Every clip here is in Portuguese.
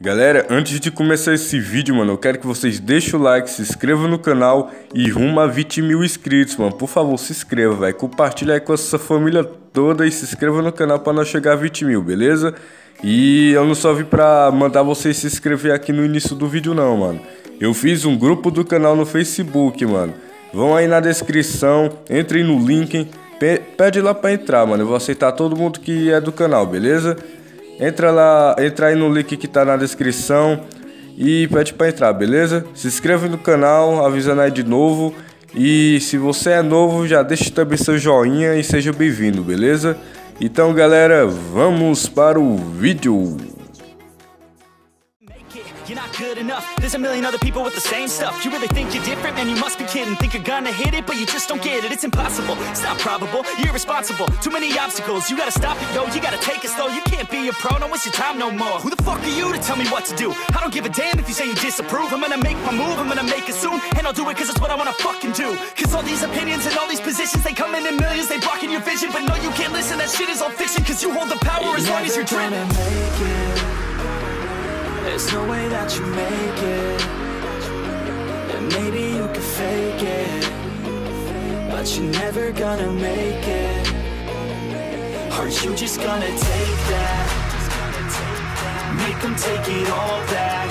Galera, antes de começar esse vídeo, mano, eu quero que vocês deixem o like, se inscrevam no canal e rumo a 20 mil inscritos, mano. Por favor, se inscreva, velho. Compartilha aí com essa família toda e se inscreva no canal pra nós chegar a 20 mil, beleza? E eu não só vim pra mandar vocês se inscrever aqui no início do vídeo não, mano. Eu fiz um grupo do canal no Facebook, mano. Vão aí na descrição, entrem no link, pede lá pra entrar, mano. Eu vou aceitar todo mundo que é do canal, beleza? Entra lá, entra aí no link que tá na descrição e pede pra entrar, beleza? Se inscreve no canal, avisando aí de novo. E se você é novo, já deixa também seu joinha e seja bem-vindo, beleza? Então, galera, vamos para o vídeo. You're not good enough, there's a million other people with the same stuff. You really think you're different, man, you must be kidding. Think you're gonna hit it, but you just don't get it. It's impossible, it's not probable, you're irresponsible. Too many obstacles, you gotta stop it, yo. You gotta take it slow, you can't be a pro, don't waste your time no more. Who the fuck are you to tell me what to do? I don't give a damn if you say you disapprove. I'm gonna make my move, I'm gonna make it soon. And I'll do it cause it's what I wanna fucking do. Cause all these opinions and all these positions, they come in millions, they blocking your vision. But no, you can't listen, that shit is all fiction. Cause you hold the power as long as you're dreaming. There's no way that you make it, and maybe you can fake it, but you're never gonna make it. Are you just gonna take that? Make them take it all back.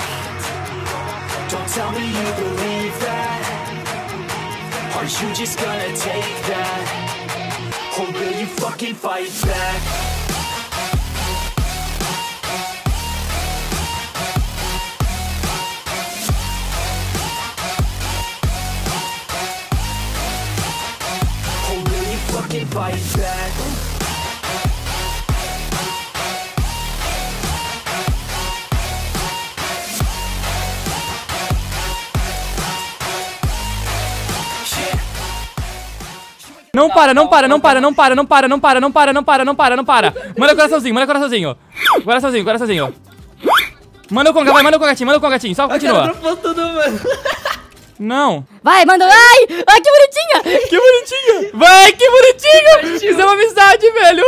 Don't tell me you believe that. Are you just gonna take that? Or will you fucking fight back? Fight back. Não para, não para, não para, não para, não para, não para, não para, não para, não para, não para. Manda coraçãozinho, manda coraçãozinho. Coraçãozinho, coraçãozinho. Manda o conga, vai, manda o congatinho, só continua. Não. Vai, manda. Ai, que bonitinha. Que bonitinha. Vai, que bonitinho. Isso é uma amizade, velho.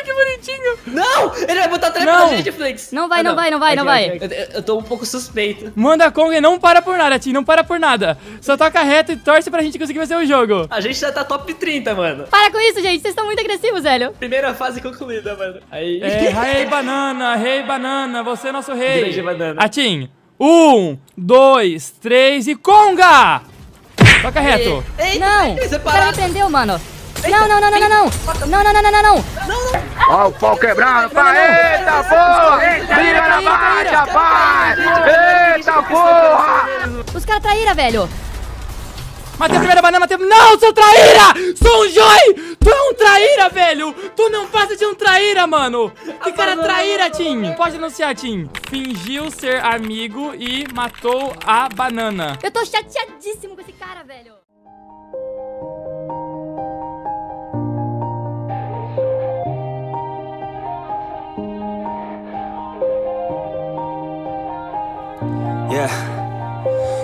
Que bonitinho. Não, ele vai botar trap na gente, Flex. Não vai, não vai, não vai, não vai. Eu tô um pouco suspeito. Manda a conga e não para por nada, Tim, não para por nada. Só toca reto e torce pra gente conseguir vencer o jogo. A gente já tá top 30, mano. Para com isso, gente, vocês estão muito agressivos, velho. Primeira fase concluída, mano. Aí. Rei banana, você é nosso rei. Grande banana. Atim. 1, 2, 3 e conga! Toca reto. Não, o cara me prendeu, mano. Não. Ó o pau quebrando, eita porra! Vira na baixa, rapaz! Eita porra! Os caras traíram, velho. Matei a primeira banana, matei... Não, seu traíra! Sou um Joy! Tu é um traíra, velho! Tu não passa de um traíra, mano! Que cara traíra, Tim! Pode anunciar, Tim. Fingiu ser amigo e matou a banana. Eu tô chateadíssimo com esse cara, velho. Yeah.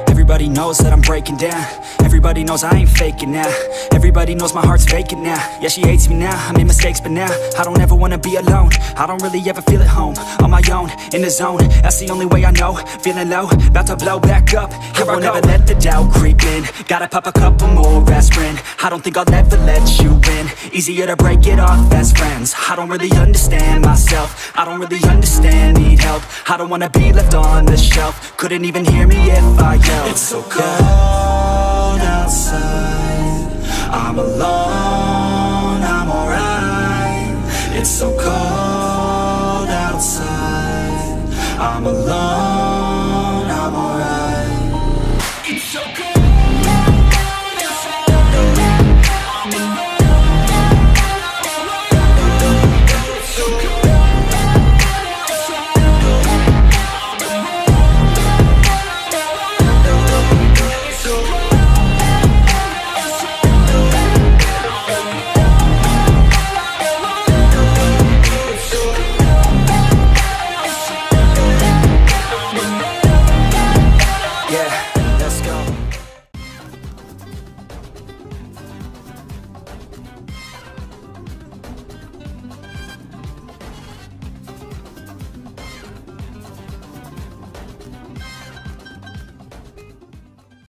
Everybody knows that I'm breaking down. Everybody knows I ain't faking now. Everybody knows my heart's vacant now. Yeah, she hates me now, I made mistakes but now I don't ever wanna be alone. I don't really ever feel at home. On my own, in the zone, that's the only way I know. Feeling low, about to blow back up. Here I won't ever let the doubt creep in. Gotta pop a couple more aspirin. I don't think I'll ever let you in. Easier to break it off best friends. I don't really understand myself. I don't really understand, need help. I don't wanna be left on the shelf. Couldn't even hear me if I yelled. It's so cold outside. I'm alone, I'm alright. It's so cold outside. I'm alone.